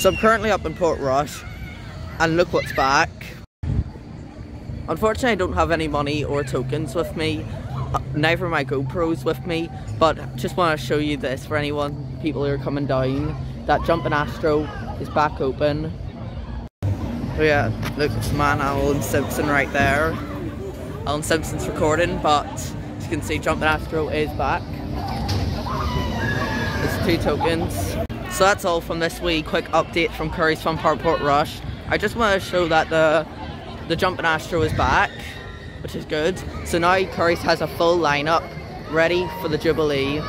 So I'm currently up in Portrush, and look what's back. Unfortunately, I don't have any money or tokens with me. Neither my GoPro's with me, but just want to show you this for people who are coming down, that Jumpin Astro is back open. Oh yeah, look, it's man Alan Simpson right there. Alan Simpson's recording, but as you can see, Jumpin Astro is back. There's 2 tokens. So that's all from this wee quick update from Curry's Fun Park Portrush. I just want to show that the Jumpin Astro is back, which is good. So now Curry's has a full lineup ready for the Jubilee.